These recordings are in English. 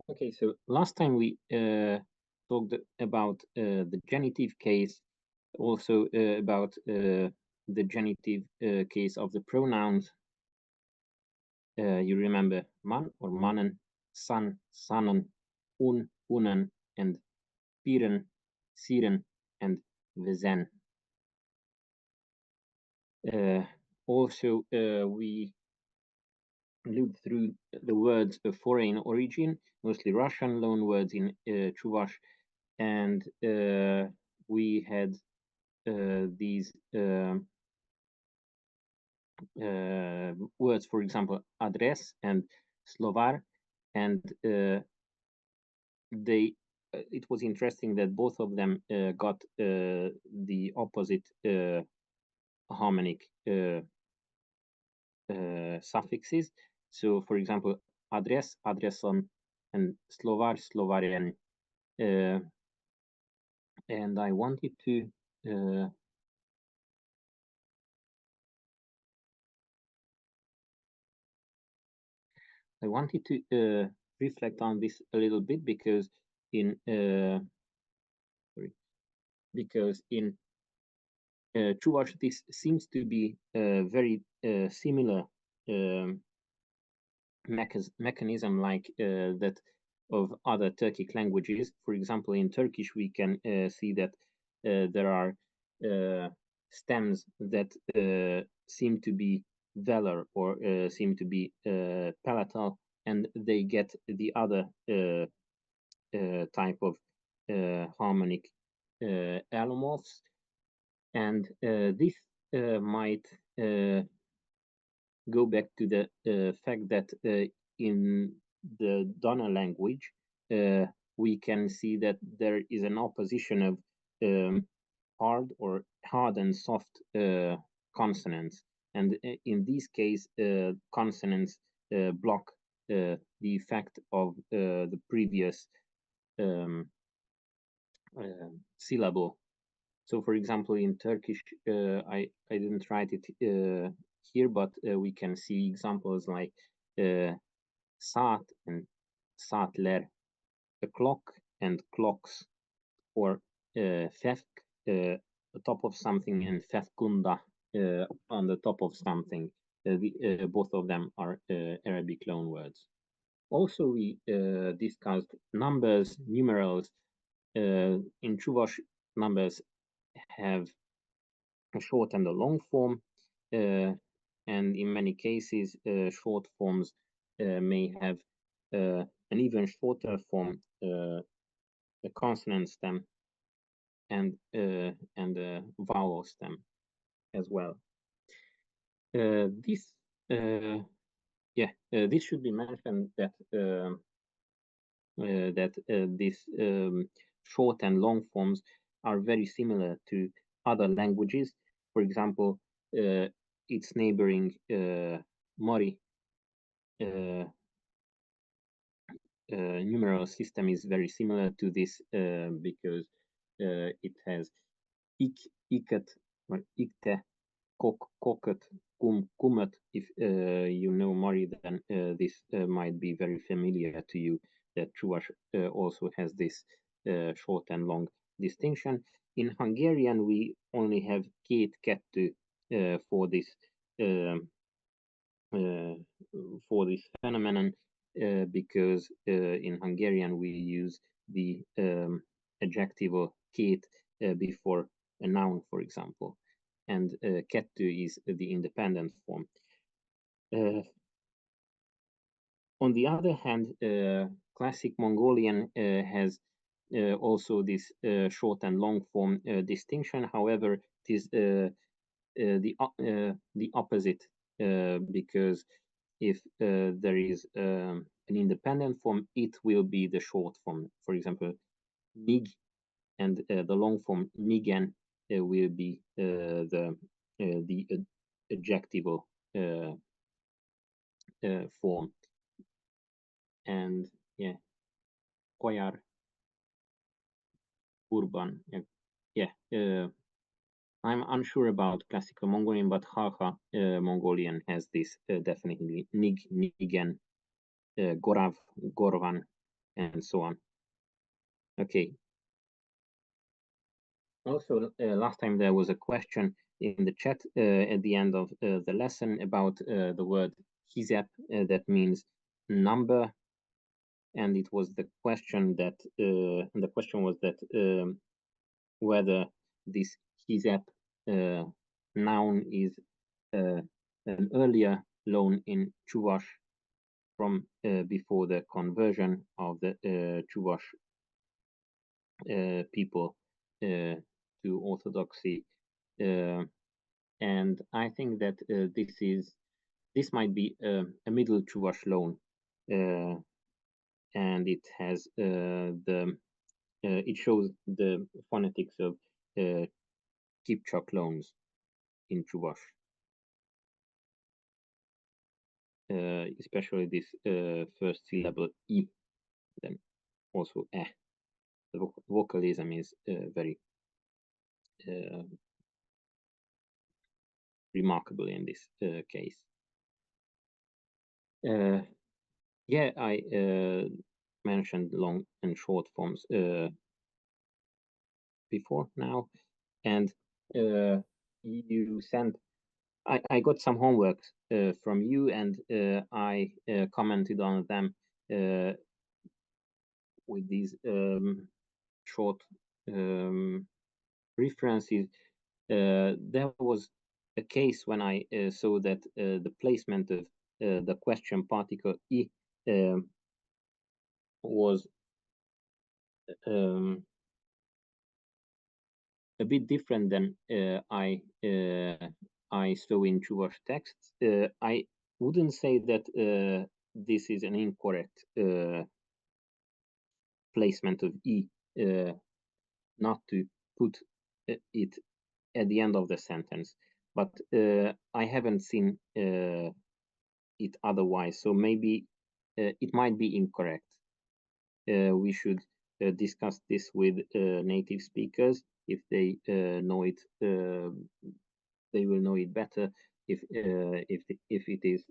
Okay, so last time we talked about the genitive case, also about the genitive case of the pronouns. You remember man or mannen, san, sannen, unen, and piren, siren, and vesen. Also, we looked through the words of foreign origin, mostly Russian loanwords in Chuvash, and we had these words, for example, adres and slovar, and it was interesting that both of them got the opposite harmonic suffixes. So, for example, adres, adreson, and slovar, slovarian. And I wanted to reflect on this a little bit because in Chuvash this seems to be very similar mechanism like that of other Turkic languages. For example, in Turkish we can see that there are stems that seem to be velar or seem to be palatal, and they get the other type of harmonic allomorphs, and this might go back to the fact that in the Dona language we can see that there is an opposition of hard and soft consonants, and in this case consonants block the effect of the previous syllable. So, for example, in Turkish, I didn't write it here, but we can see examples like saat and saatler, a clock and clocks, or fefk, the top of something, and fefkunda, on the top of something. Both of them are Arabic loan words. Also, we discussed numbers, numerals. In Chuvash, numbers have a short and a long form, and in many cases, short forms may have an even shorter form, a consonant stem, and a vowel stem as well. This should be mentioned that these short and long forms are very similar to other languages. For example, its neighboring Mori numeral system is very similar to this because it has ik, iket, or ikte, kok, koket, kum, kumet. If you know Mori, then this might be very familiar to you, that Chuvash also has this short and long distinction. In Hungarian, we only have két, kettő for this phenomenon because in Hungarian we use the adjectival két before a noun, for example, and kettő is the independent form. On the other hand, classic Mongolian has also this short and long form distinction. However, it is the opposite because if there is an independent form, it will be the short form. For example, nig, and the long form nigen will be the adjectival form. And yeah, koyar, urban, I'm unsure about classical Mongolian, but Khalkha Mongolian has this definitely nig, nigen, gorav, gorvan, and so on. Okay. Also, last time there was a question in the chat at the end of the lesson about the word hizep, that means number, and it was the question that whether this hizep noun is an earlier loan in Chuvash from before the conversion of the Chuvash people to Orthodoxy, and I think that this might be a middle Chuvash loan, and it has it shows the phonetics of Kipchak loans in Chuvash, especially this first syllable I, then also eh. The vocalism is very remarkable in this case. Yeah, I mentioned long and short forms before now, and you sent. I got some homework from you, and I commented on them with these short references. There was a case when I saw that the placement of the question particle I was a bit different than I saw in Chuvash texts. I wouldn't say that this is an incorrect placement of I, not to put it at the end of the sentence, but I haven't seen it otherwise, so maybe it might be incorrect. We should discuss this with native speakers. If they know it, they will know it better. If it is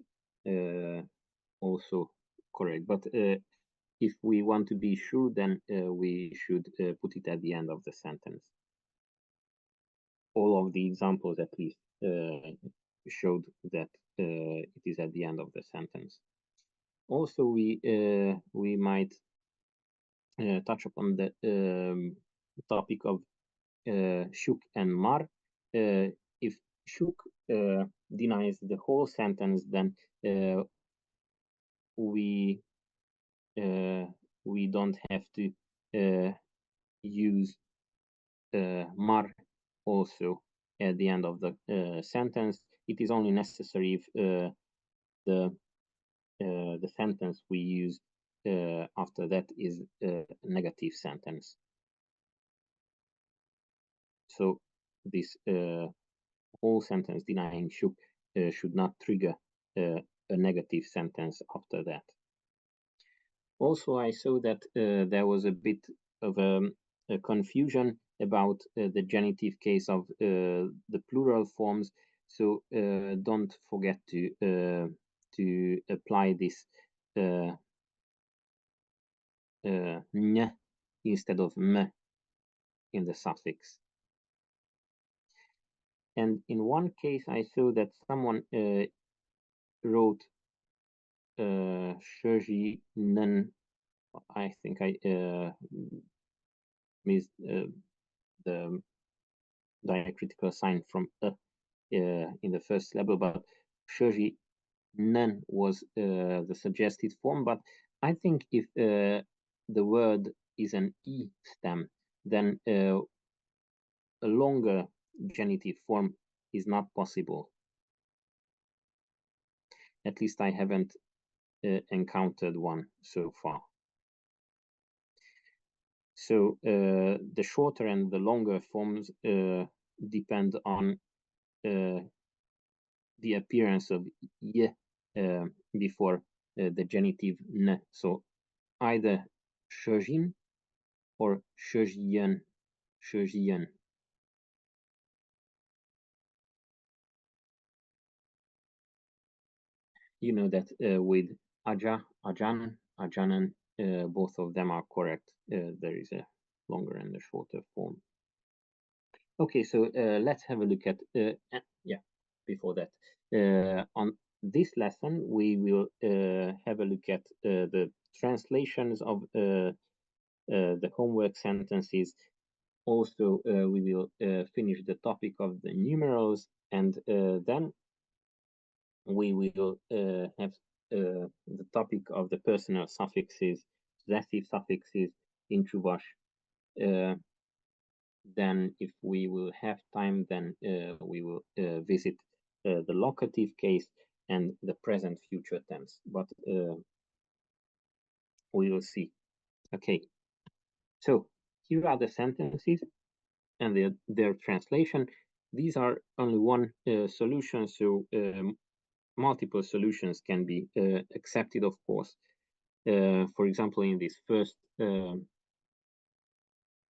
also correct, but if we want to be sure, then we should put it at the end of the sentence. All of the examples, at least, showed that it is at the end of the sentence. Also, we might touch upon the topic of Shuk and Mar. If Shuk denies the whole sentence, then we don't have to use Mar also at the end of the sentence. It is only necessary if the sentence we use after that is a negative sentence. So this whole sentence denying Shuk should not trigger a negative sentence after that. Also, I saw that there was a bit of a confusion about the genitive case of the plural forms. So don't forget to apply this n instead of m in the suffix. And in one case, I saw that someone wrote Shoji Nen. I think I missed the diacritical sign from in the first level, but Shoji Nen was the suggested form. But I think if the word is an E stem, then a longer genitive form is not possible. At least I haven't encountered one so far. So the shorter and the longer forms depend on the appearance of y before the genitive n. So either shojin or shojian, shojian. You know that with aja, ajan, ajanan, both of them are correct. There is a longer and a shorter form. Okay, so let's have a look at, before that. On this lesson, we will have a look at the translations of the homework sentences. Also, we will finish the topic of the numerals, and then we will have the topic of the personal suffixes, possessive suffixes in Chuvash. Then, if we will have time, then we will visit the locative case and the present future tense. But we will see. Okay. So here are the sentences and their translation. These are only one solution, so multiple solutions can be accepted, of course. For example, in this first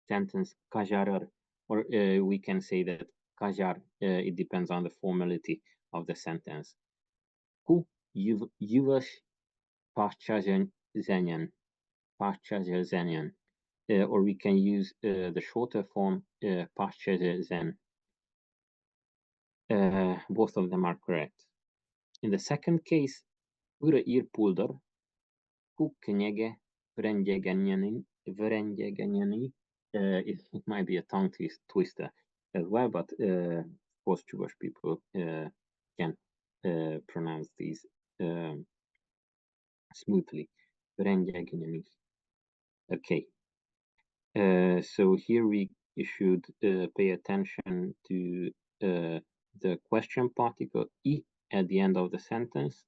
sentence, kajarar, or we can say that kajar, it depends on the formality of the sentence. Ku yuvash parchazenyan, or we can use the shorter form parchazen. Both of them are correct. In the second case, ura ir pulder, ku knyege vrenjegenjani, it might be a tongue twister as well, but most Jewish people can pronounce these smoothly. Okay. So here we should pay attention to the question particle I at the end of the sentence.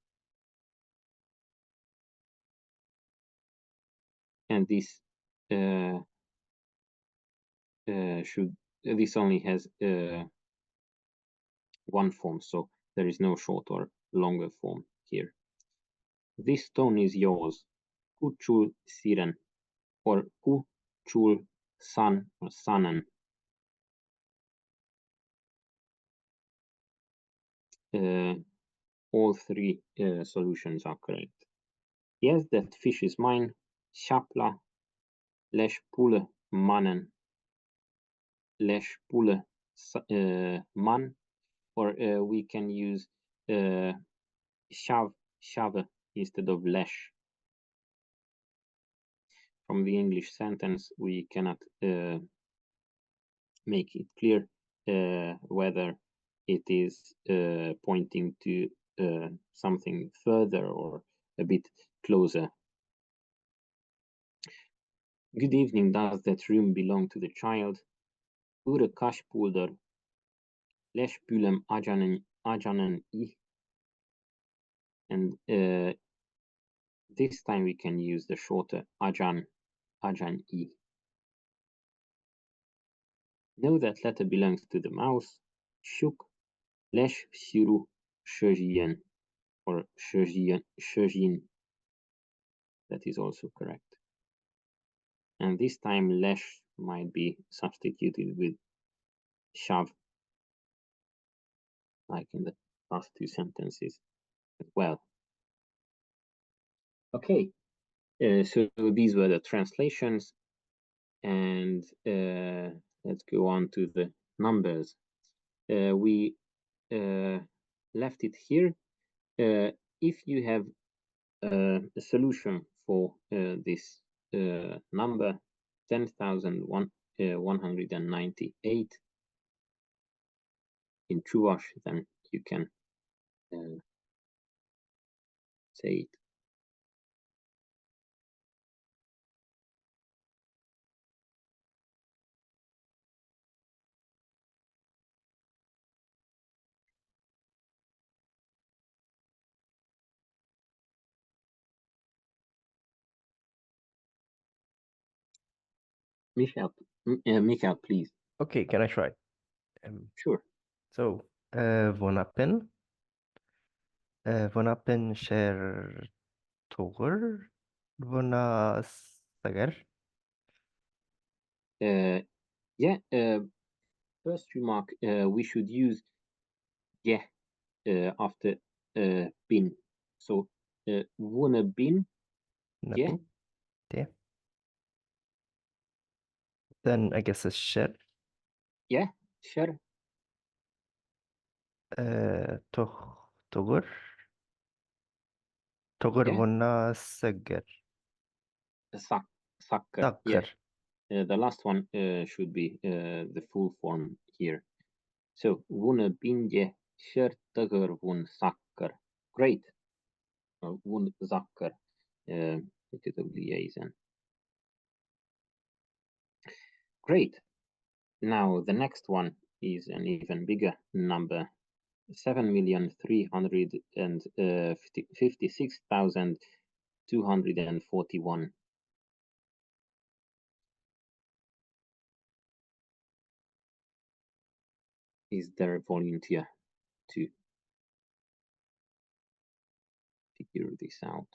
And this this only has one form, so there is no short or longer form here. This stone is yours. Kuchul siren, or kuchul san or sanan. All three solutions are correct. Yes, that fish is mine. Shapla, lesh pule mannen, lesh pule man, or we can use shave instead of lesh. From the English sentence, we cannot make it clear whether it is pointing to something further or a bit closer. Good evening, does that room belong to the child? Ure kashpulder, lesh pulem ajanen I. And this time we can use the shorter ajan I. Know that letter belongs to the mouse. Shuk, lesh siru shojien, or shojin. That is also correct. And this time lesh might be substituted with shav, like in the last two sentences as well. Okay, so these were the translations, and let's go on to the numbers. We left it here. If you have a solution for this number 10,198 in Chuvash, then you can say it. Michael, please. Okay, can I try? Sure. So, vonapen share tour vona sagar. Yeah. First remark: we should use after bin. So vona bin. Yeah. Okay. Then I guess it's sher. Yeah, sure. Togur. Togur Yeah. vona seger. Sucker. Yeah. Tacker. The last one should be the full form here. So, vunne binje shirtager vun sakker. Great. Vun zakker. It of liaison. Great. Now the next one is an even bigger number. 7,356,241. Is there a volunteer to figure this out?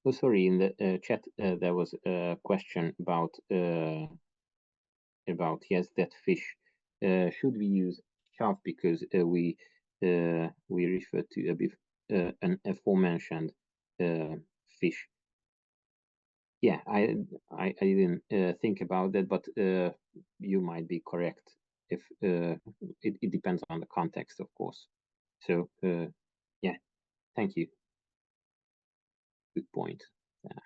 Oh, sorry, in the chat there was a question about yes, that fish. Should we use chav because we refer to an aforementioned fish? Yeah, I didn't think about that, but you might be correct. If it depends on the context, of course. So yeah, thank you. Good point. Yeah.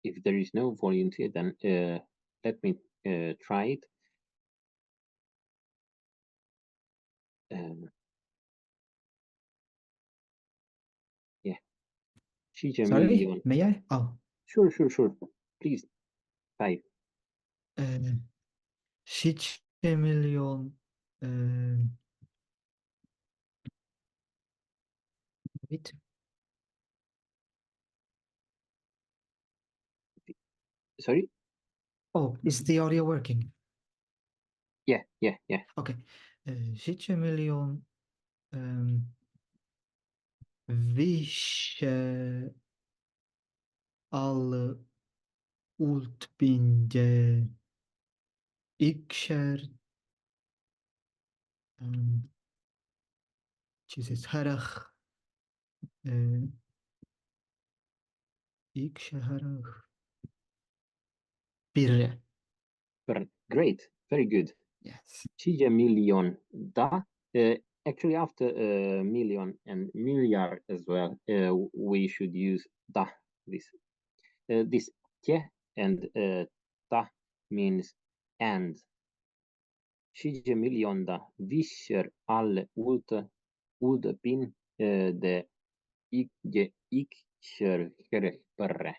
If there is no volunteer, then let me try it. Yeah. Sorry, may I? Oh. Sure. Please, 5. 7 milyon wait. Sorry? Oh, is the audio working? Yeah. Okay. 7 milyon visje alle ultbinje ikşer Jesus harach ikşer harach birre. Great. Very good. Yes. 10 milyon da. Actually, after million and milyar as well, we should use da. This ke and da means and. 10 miljon da visser alle ulde pin de ikser herre.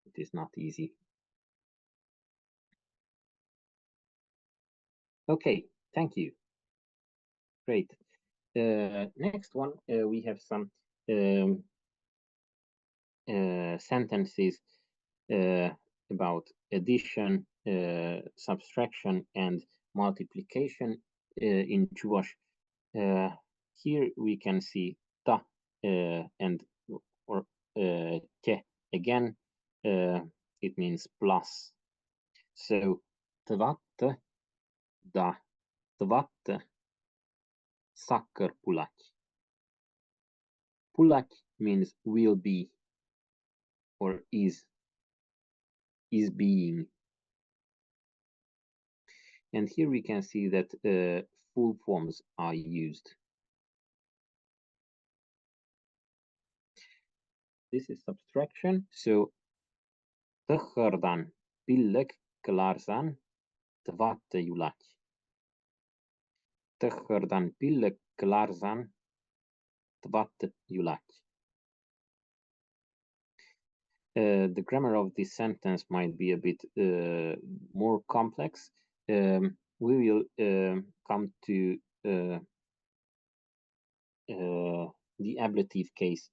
It is not easy. Okay, thank you. Great. Next one, we have some sentences about addition, subtraction, and multiplication in Chuvash. Here we can see ta and or te again. It means plus. So tvatte da tvatte sakker pulak. Pulak means will be or is being. And here we can see that full forms are used. This is subtraction. So tăhărdan pillek klaarsan tvatte julak. Tăhărdan pillek klaarsan tvatte julak. The grammar of this sentence might be a bit more complex. We will come to the ablative case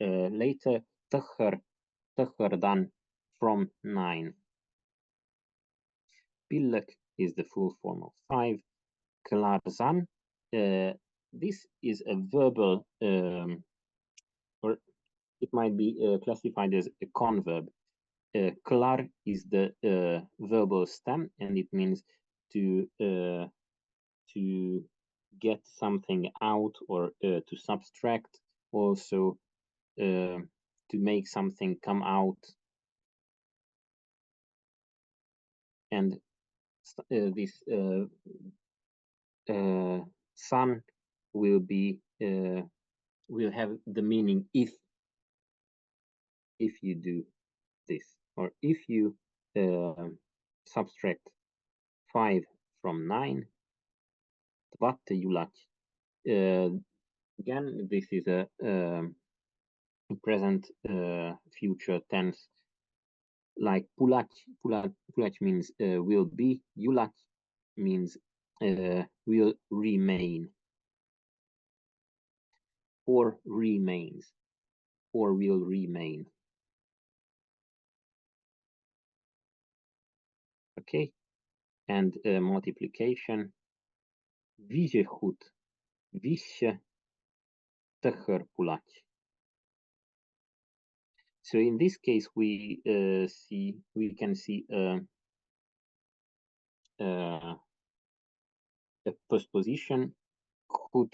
later than from 9. Pillak is the full form of 5. Klarzan, this is a verbal, or it might be classified as a converb. Klar is the verbal stem, and it means to get something out or to subtract, also to make something come out. And this san will be will have the meaning if you do this, or if you subtract 5 from 9, tvatte julat. Again, this is a present future tense, like pulać. Pulać means will be. Julat means will remain, or remains, or will remain. Okay, and multiplication. Vizehut, vishe, tăhăr pulać. So in this case, we can see a postposition, hut,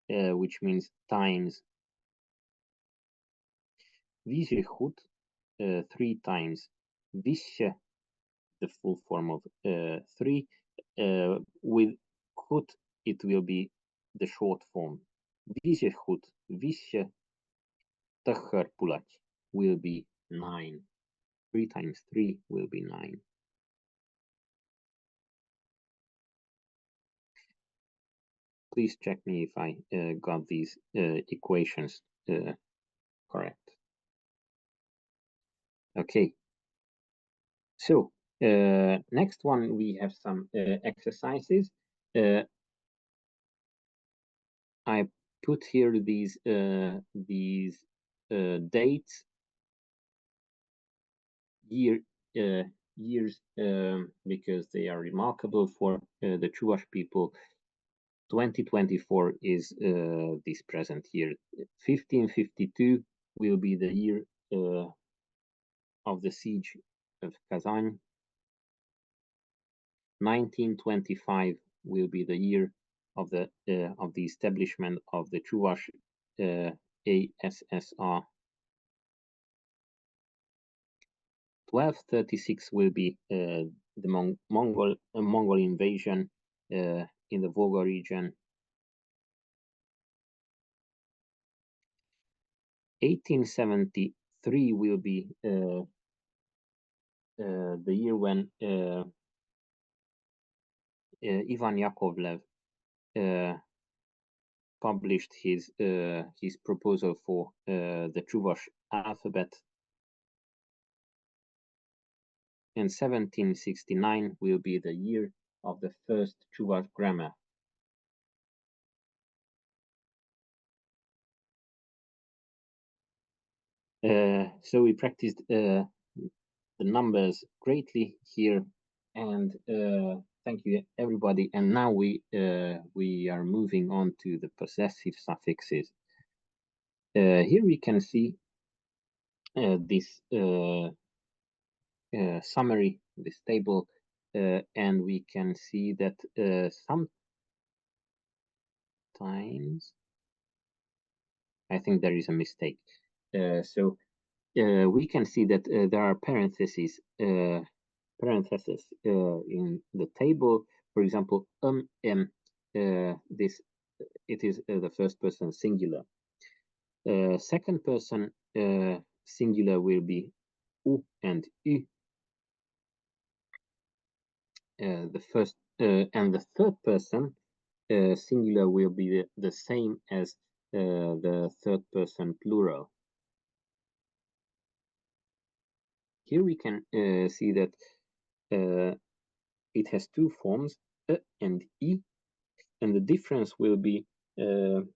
which means times. Vizehut, 3 times. Vishe, the full form of 3. With hut, it will be the short form. Vizehut, vishe, tăhăr pulać will be 9. 3 times 3 will be 9. Please check me if I got these equations correct. Okay. So next one, we have some exercises. I put here these dates, years, because they are remarkable for the Chuvash people. 2024 is this present year. 1552 will be the year of the siege of Kazan. 1925 will be the year of the establishment of the Chuvash ASSR. 1236 will be the Mongol invasion in the Volga region. 1873 will be the year when Ivan Yakovlev published his proposal for the Chuvash alphabet. And 1769 will be the year of the first Chuvash grammar. So we practiced the numbers greatly here, and thank you everybody. And now we are moving on to the possessive suffixes. Here we can see this summary, this table, and we can see that sometimes I think there is a mistake. So we can see that there are parentheses in the table. For example, this it is the first person singular. Second person singular will be u and ü. The first and the third person singular will be the same as the third person plural. Here we can see that it has two forms, and I, and the difference will be the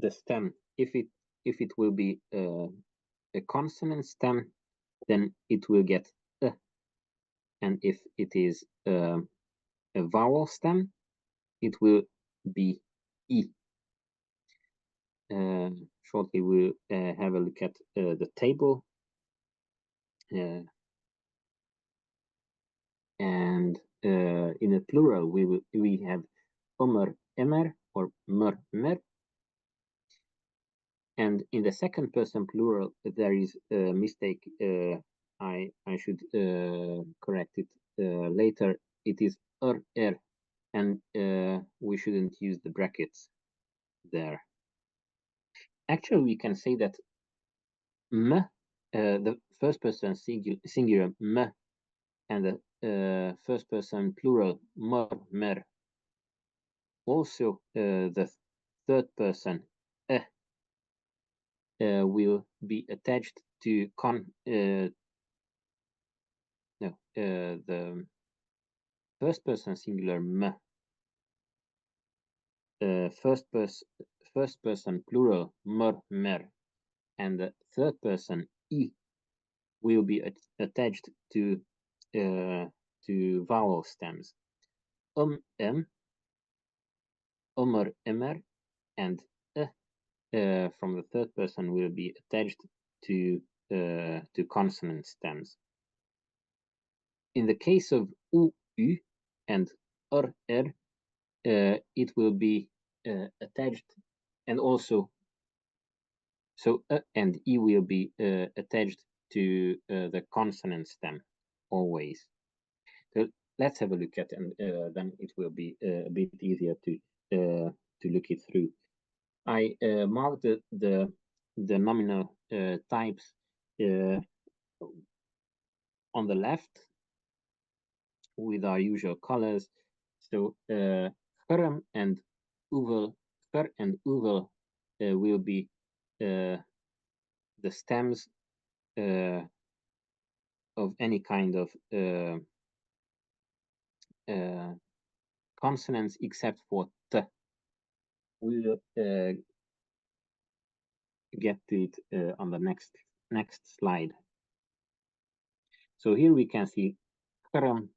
stem. If it if it will be a consonant stem, then it will get and if it is a vowel stem, it will be e. Shortly, we'll have a look at the table. And in a plural, we have omer, emer, or mer, mer. And in the second person plural, there is a mistake. I should correct it later. It is er, and we shouldn't use the brackets there. Actually, we can say that m, the first person singular m, and the first person plural mer, mer. Also, the third person will be attached to the first person singular m, first person plural mer, mer, and the third person e will be attached to vowel stems em, omer, emer, and from the third person will be attached to consonant stems. In the case of u, u, and er, it will be attached, and also so and e will be attached to the consonant stem always. So let's have a look at, and then it will be a bit easier to look it through. I marked the nominal types on the left with our usual colors. So Herm and Uvel, Her and Uvel will be the stems of any kind of consonants except for T. We'll get to it on the next slide. So here we can see Herm,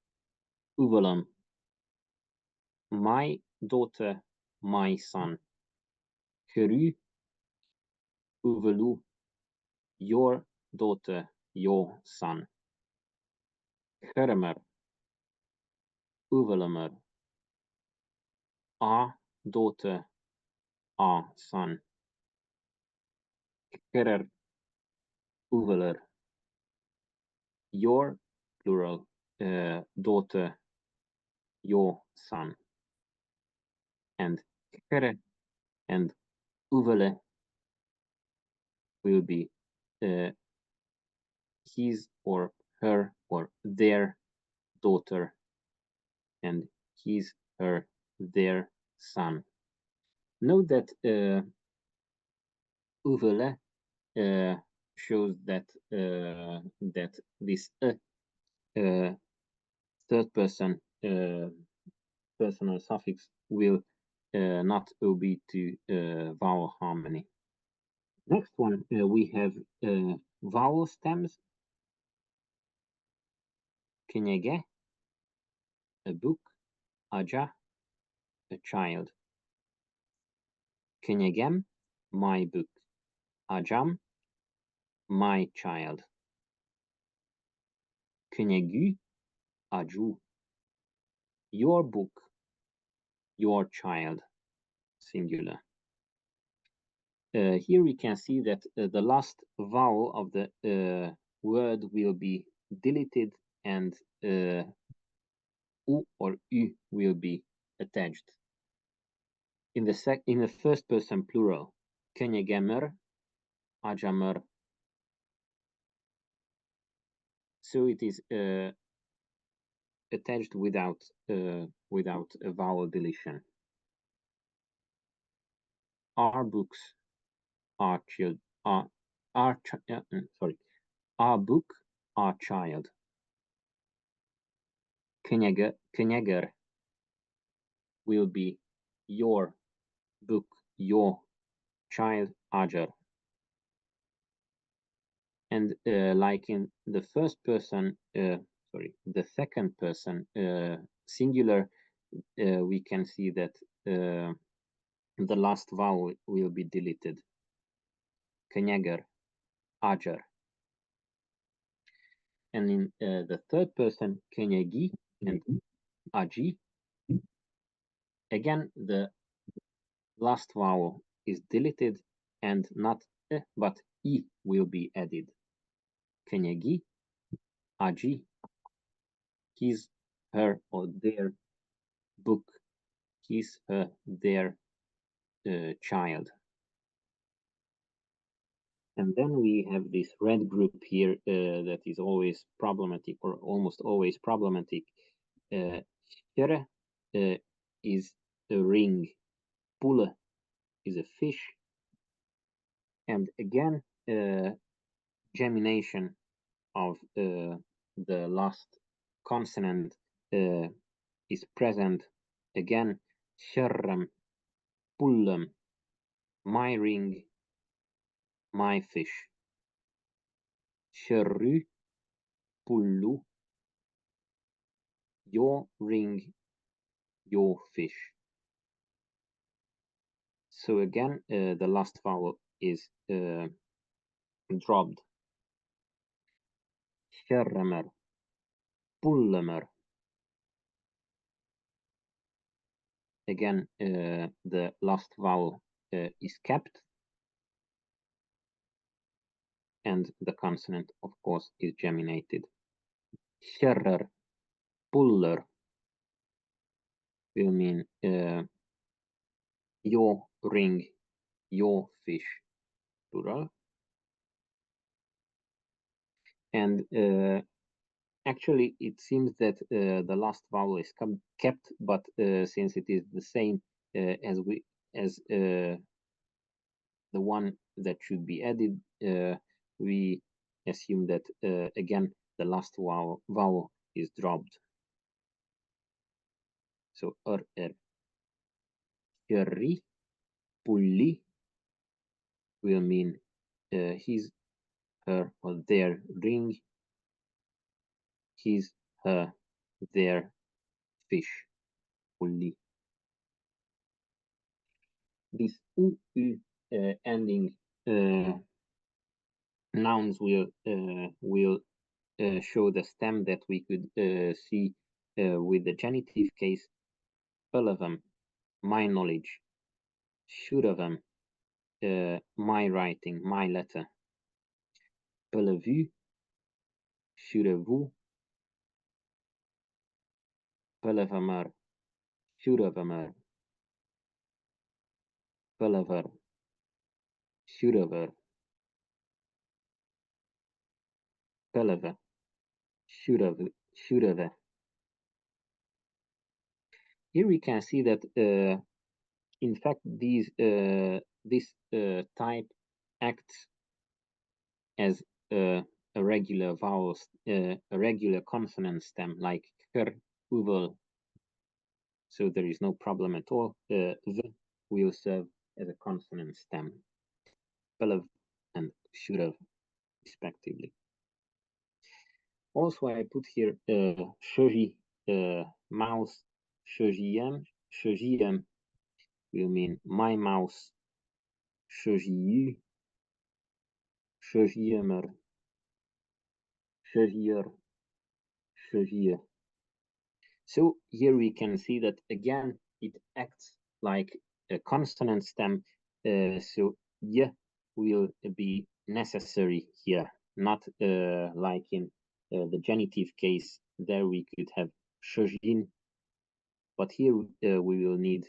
Uvelum, my daughter, my son. Geru, Uvelu, your daughter, your son. Germer, Uvelumer, our daughter, our son. Gerer, Uveler, your plural daughter, your son. And Gerer and Uvele will be his or her or their daughter, and his, her, their son. Note that Uvele shows that this third person personal suffix will not obey to vowel harmony. Next one, we have vowel stems. Kenyege, a book. Aja, a child. Kenyegem, my book. Ajam, my child. Kenyegu, aju, your book, your child, singular. Here we can see that the last vowel of the word will be deleted, and u or u will be attached. In the first person plural, kenyegemer, ajamer. So it is attached without a vowel deletion. Our books, our child, our book, our child. Kenyeger will be your book, your child, ajar. And like in the first person, the second person singular, we can see that the last vowel will be deleted. Könyeger, ager. And in the third person, könyegi and agi, again, the last vowel is deleted and not but I will be added. Könyegi, agi, his, her, or their book, his, her, their child. And then we have this red group here that is always problematic, or almost always problematic. Kere is a ring, pule is a fish, and again, gemination of the last consonant is present. Again, sherrem, pullem, my ring, my fish. Sherry, pullu, your ring, your fish. So again, the last vowel is dropped. Sherremer, pullemer. Again, the last vowel is kept, and the consonant, of course, is geminated. Sherrer, puller will mean your ring, your fish, plural. And actually, it seems that the last vowel is kept, but since it is the same as the one that should be added, we assume that again the last vowel is dropped. So Sherri, pulli will mean his, her, or their ring, his, her, their fish, pulli. This ending nouns will show the stem that we could see with the genitive case. Palavam, my knowledge. Shuravam, my writing, my letter. Palavu, shuravu. Palavamar, shuravamar. Palavar, shuravar. Palava, shurava. Here we can see that in fact this type acts as a regular vowel, a regular consonant stem like ker, uvel. So there is no problem at all. The will serve as a consonant stem. Pelav and shurav, respectively. Also, I put here shoji, mouse, shojiem. Shojiem will mean my mouse. Shojiu, shojiemer, shojier, shojier. So here we can see that again it acts like a consonant stem. So y will be necessary here, not like in the genitive case. There we could have shojin, but here we will need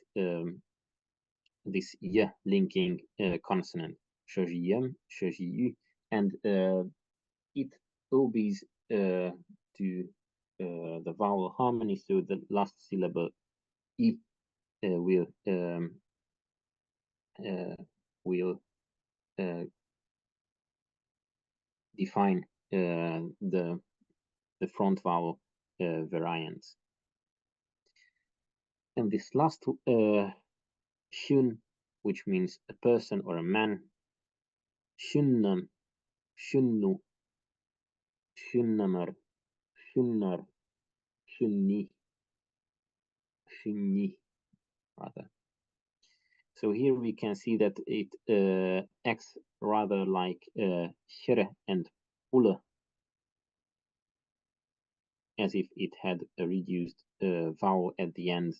this y linking consonant, shojiem, shojiu, and it obeys to the vowel harmony, so the last syllable I will define the front vowel variants. And this last shun, which means a person or a man, shunnam, shunnu Şunnamer, şunnar, şunni, şunni, rather. So here we can see that it acts rather like şere and ule, as if it had a reduced vowel at the end.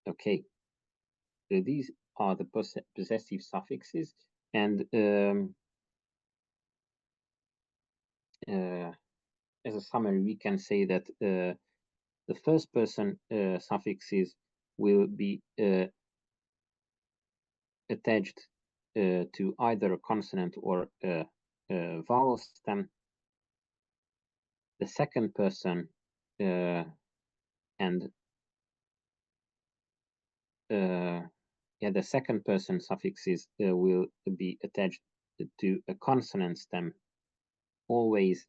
Okay, so these are the possessive suffixes, and as a summary, we can say that the first person suffixes will be attached to either a consonant or a vowel stem. The second person and the second person suffixes will be attached to a consonant stem always,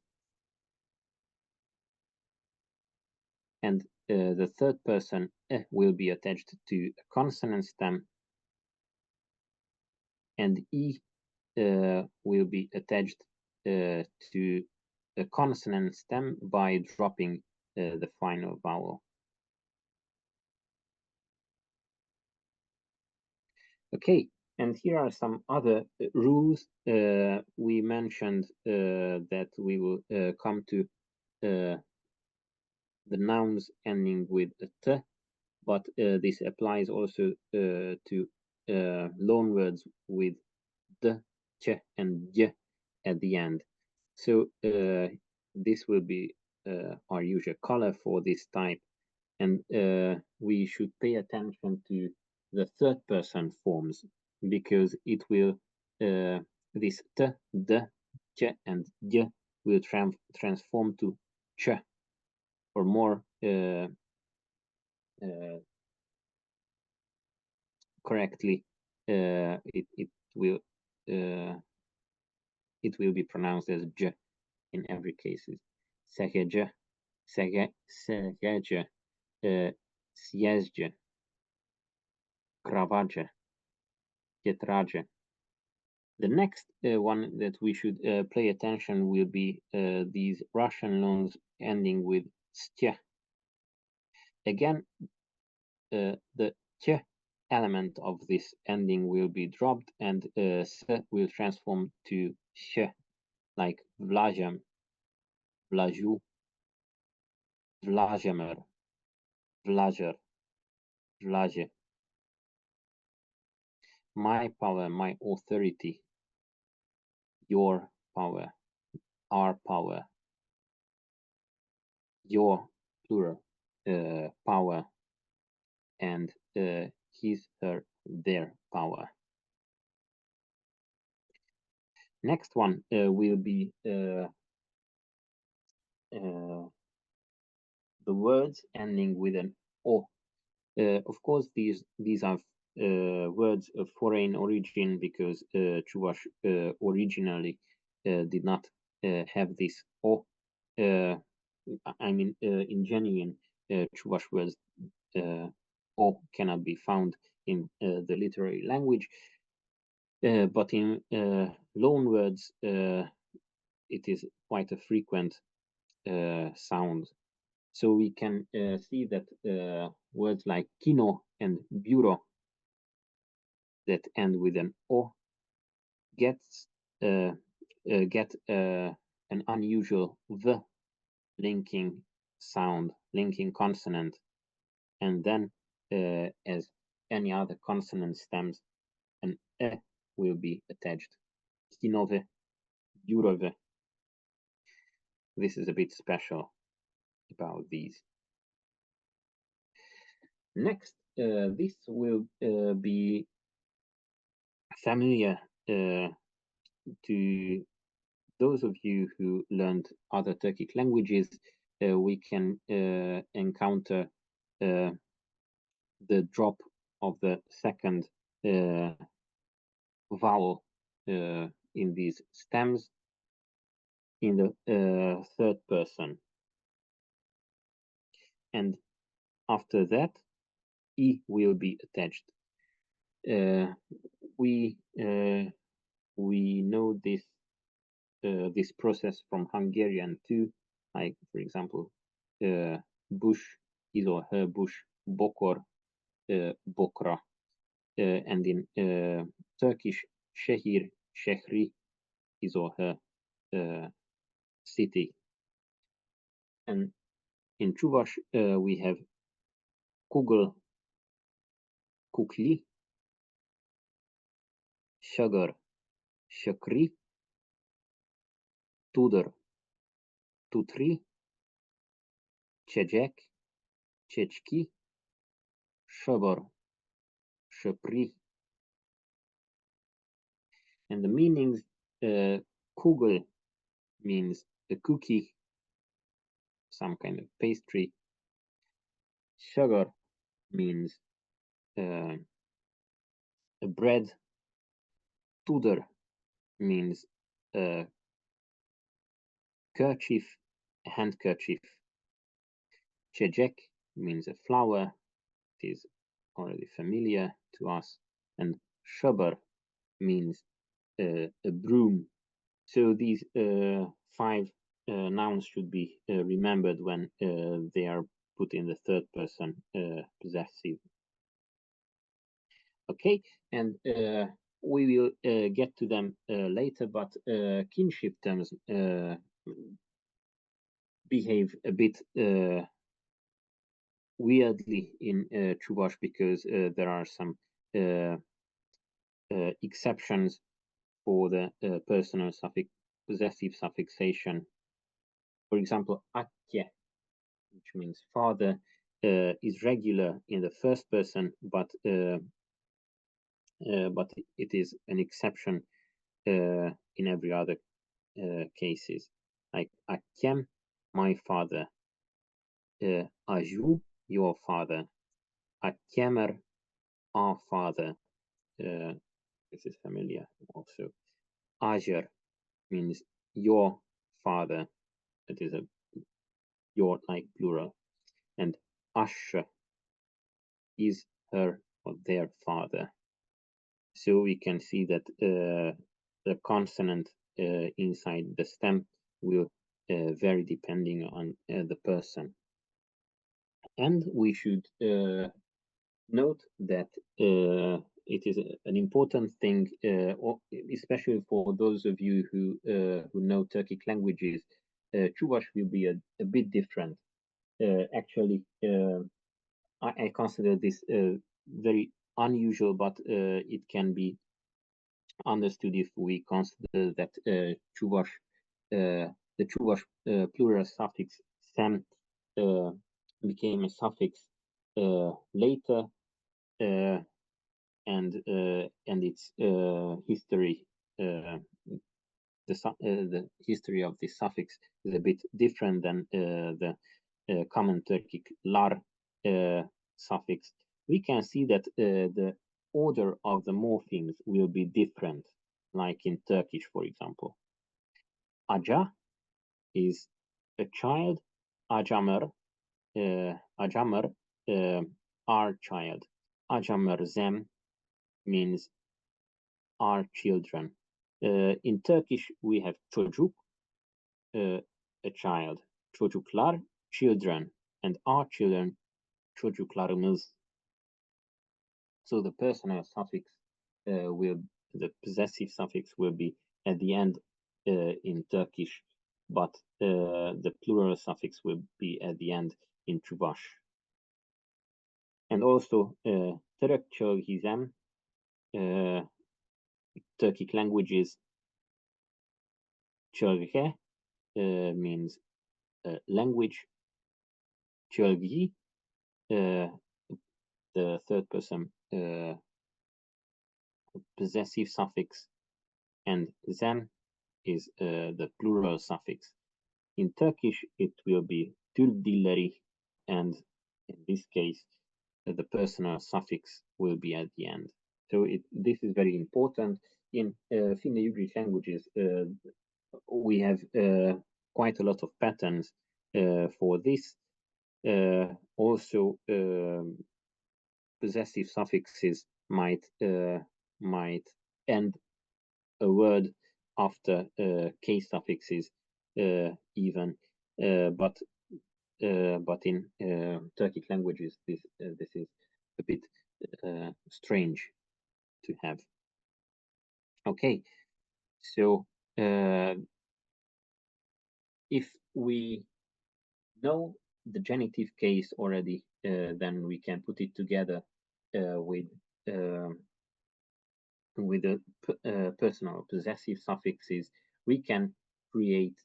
and the third person will be attached to a consonant stem, and will be attached to a consonant stem by dropping the final vowel. Okay, and here are some other rules. We mentioned that we will come to the nouns ending with a t, but this applies also to loan words with d, ch, and j at the end. So this will be our usual color for this type, and we should pay attention to the third person forms, because it will this t, d, ch, and j will transform to ch, or more correctly, it will be pronounced as j in every cases. Segeje, segeje, sjezdje, kravaje, jetraje. The next one that we should pay attention will be these Russian loans ending with stye. Again, the ch element of this ending will be dropped, and s will transform to sh, like vlajem, vlaju, vlajemer, vlajer, vlaje. My power, my authority, your power, our power, your plural power, and his, her, their power. Next one will be the words ending with an o. Of course, these are words of foreign origin, because Chuvash originally did not have this o. I mean, in genuine Chuvash words, o cannot be found in the literary language, but in loan words, it is quite a frequent sound. So we can see that words like kino and bureau that end with an o get an unusual v linking sound, linking consonant, and then as any other consonant stems, an e will be attached. Kinove, burove. This is a bit special about these. Next, this will be familiar to those of you who learned other Turkic languages. We can encounter the drop of the second vowel in these stems in the third person, and after that e will be attached. We know this this process from Hungarian to, like for example, bush, his or her bush, bokor, bokra, and in Turkish, shehir, shehri, his or her city. And in Chuvash, we have kugel, kukli, sugar, shakri, tudor, tutri, çecek, çeçki, şabor, şapri. And the meanings, kugel means a cookie, some kind of pastry. Sugar means a bread. Tudor means a kerchief, a handkerchief. Çecek means a flower. It is already familiar to us. And şabor means a broom. So these 5 nouns should be remembered when they are put in the third person possessive. Okay, and we will get to them later, but kinship terms behave a bit weirdly in Chuvash because there are some exceptions for the personal suffix, possessive suffixation. For example, akke, which means father, is regular in the first person, but it is an exception in every other cases. Like akkem, my father, aju, your father, akkemer, our father. This is familiar also. Ajer means your father. It is a your like plural. And ashe is her or their father. So we can see that the consonant inside the stem will vary depending on the person. And we should note that it is an important thing, especially for those of you who know Turkic languages. Chuvash will be a bit different. Actually, I consider this very unusual, but it can be understood if we consider that Chuvash, the Chuvash plural suffix sem became a suffix later, and its history, the history of this suffix is a bit different than the common Turkic lar suffix. We can see that the order of the morphemes will be different, like in Turkish, for example. Aca is a child, acamer, our child. Acamer zem means our children. In Turkish, we have çocuk, a child, çocuklar, children, and our children, çocuklarımız. So the personal suffix the possessive suffix will be at the end in Turkish, but the plural suffix will be at the end in Chuvash. And also Török çölgizem, Turkic languages, çölge means language, çölgi, the third person possessive suffix, and zem is the plural suffix. In Turkish, it will be Türk dilleri, and in this case, the personal suffix will be at the end. So this is very important. In Finno-Ugric languages, we have quite a lot of patterns for this. Also, possessive suffixes might end a word after case suffixes even, but in Turkic languages this is a bit strange to have. Okay, so if we know the genitive case already, then we can put it together with the personal possessive suffixes. We can create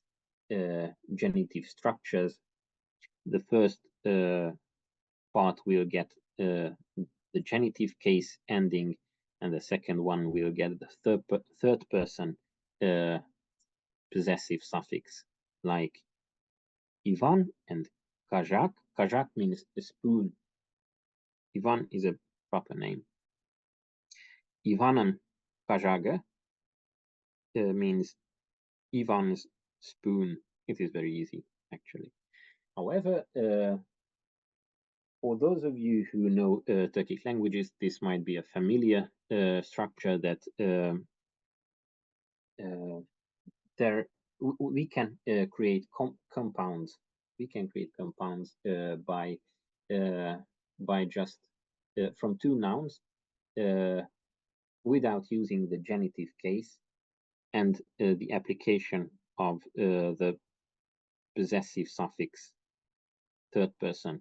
genitive structures. The first part will get the genitive case ending, and the second one will get the third person possessive suffix, like Ivan and Kajak. Kajak means a spoon. Ivan is a proper name. Ivanan Kajaga means Ivan's spoon. It is very easy, actually. However, for those of you who know Turkic languages, this might be a familiar structure that we can create compounds. We can create compounds by just from two nouns without using the genitive case and the application of the possessive suffix, third person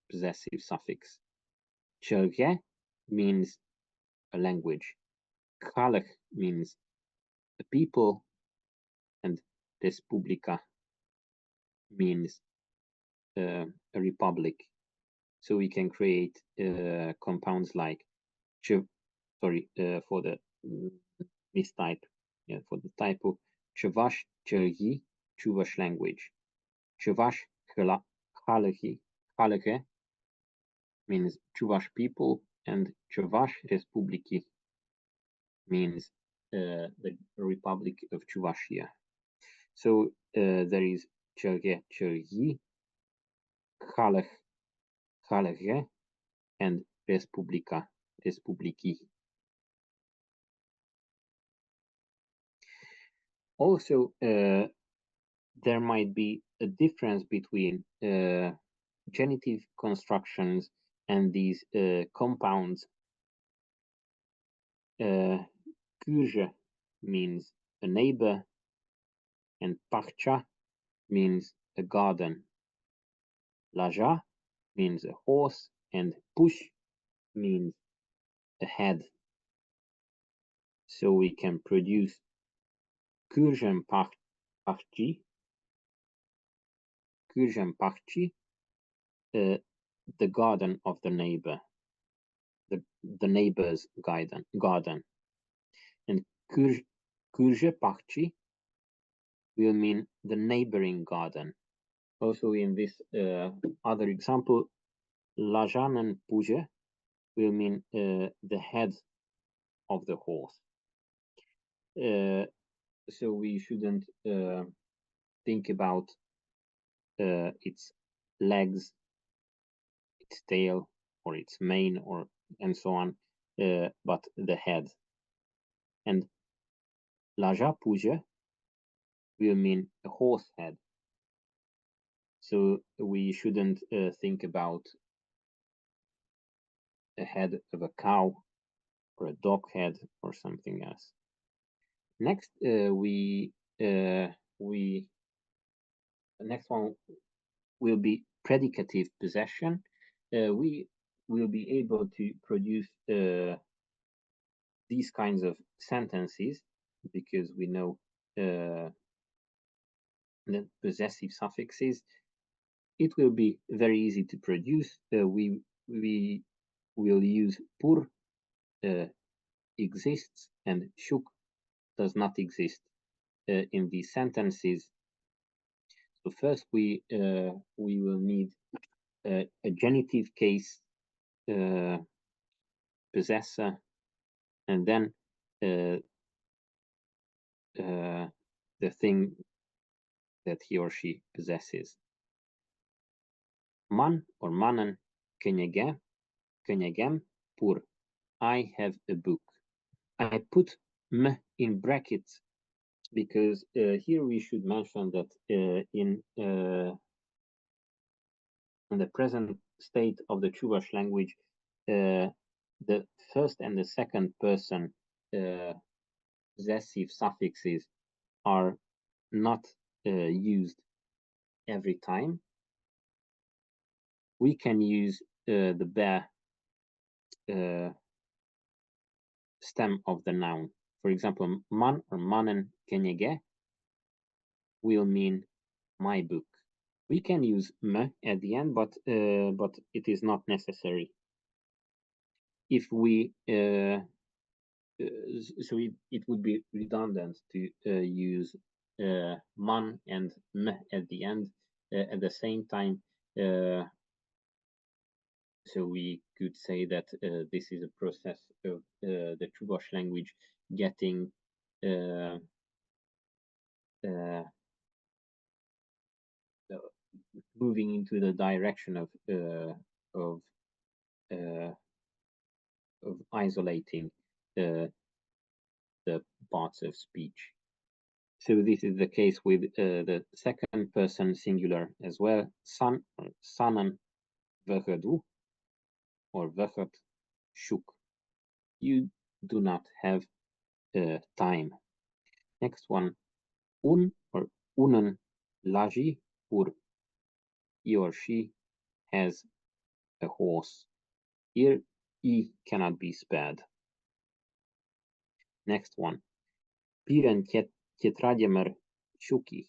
possessive suffix. Çölge means a language. Khalq means a people, and Respublika means a republic. So we can create compounds like, for the mistype, for the typo, Chuvash Çölgi, Chuvash language. Chuvash Khalq means Chuvash people, and Chuvash Respubliki means the Republic of Chuvashia. So there is Çölge Çölgi, Khalq, and Respublika, Respubliki. Also, there might be a difference between genitive constructions and these compounds. Kürje means a neighbor, and Parcha means a garden. Laja means a horse, and Push means a head. So we can produce Kürjen Parchi, the garden of the neighbor, the neighbor's garden. And Kürje Parchi will mean the neighboring garden. Also in this other example, Lajanen Puje will mean the head of the horse. So we shouldn't think about its legs, its tail, or its mane, and so on, but the head. And Laja Puje will mean a horse head. So we shouldn't think about a head of a cow or a dog head or something else. Next, the next one will be predicative possession. We will be able to produce these kinds of sentences because we know the possessive suffixes. It will be very easy to produce. We will use pur exists, and shuk does not exist in these sentences. So first we will need a genitive case possessor, and then the thing that he or she possesses. Man or mannen könyegem pur. I have a book. I put m in brackets because here we should mention that in the present state of the Chuvash language, the first and the second person possessive suffixes are not used every time. We can use the bare stem of the noun. For example, man or manen kenyege will mean my book. We can use me at the end, but it is not necessary. If we so it would be redundant to use man and me at the end at the same time. So we could say that this is a process of the Chuvash language getting moving into the direction of isolating the parts of speech. So this is the case with the second person singular as well. Sanan vöhödu or vöhöt shuk. You do not have time. Next one, un or unen laji pur. He or she has a horse. Here, e cannot be spared. Next one, piren tjetrademer shuki.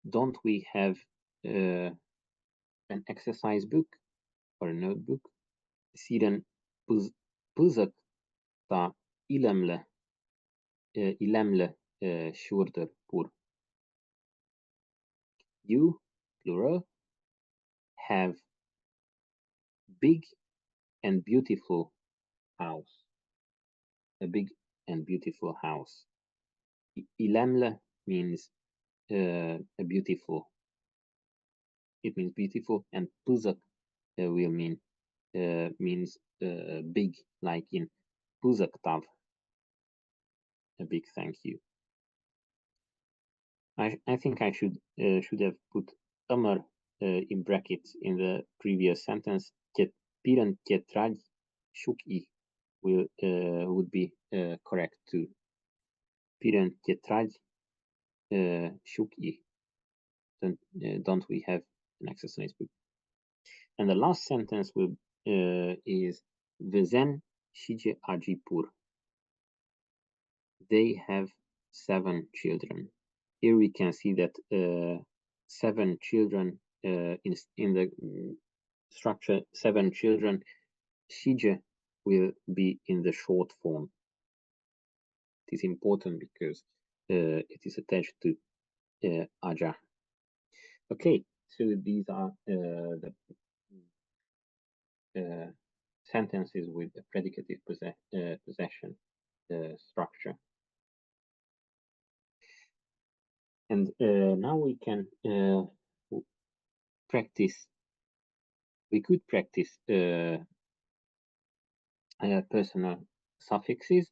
Don't we have an exercise book or a notebook? Siren puzak ta ilemle shurder pur. You, plural, have big and beautiful house. A big and beautiful house. Ilemle means a beautiful. It means beautiful, and puzak will mean means big, like in puzaktav. A big thank you. I think I should have put Amar in brackets in the previous sentence. Piran ketraj shuki would be correct too. Piran ketraj shuki. Don't we have an exercise book? And the last sentence will is Vezen shije ajipur. They have 7 children. Here we can see that 7 children in the structure 7 children. Shije will be in the short form. It is important because it is attached to aja. Okay, so these are the sentences with a predicative possession structure. And now we can practice. We could practice personal suffixes.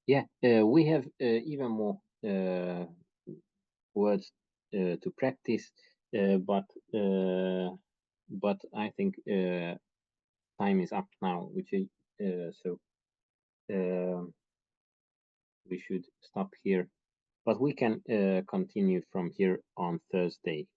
Yeah, we have even more words to practice, but I think time is up now, which is so we should stop here. But we can continue from here on Thursday.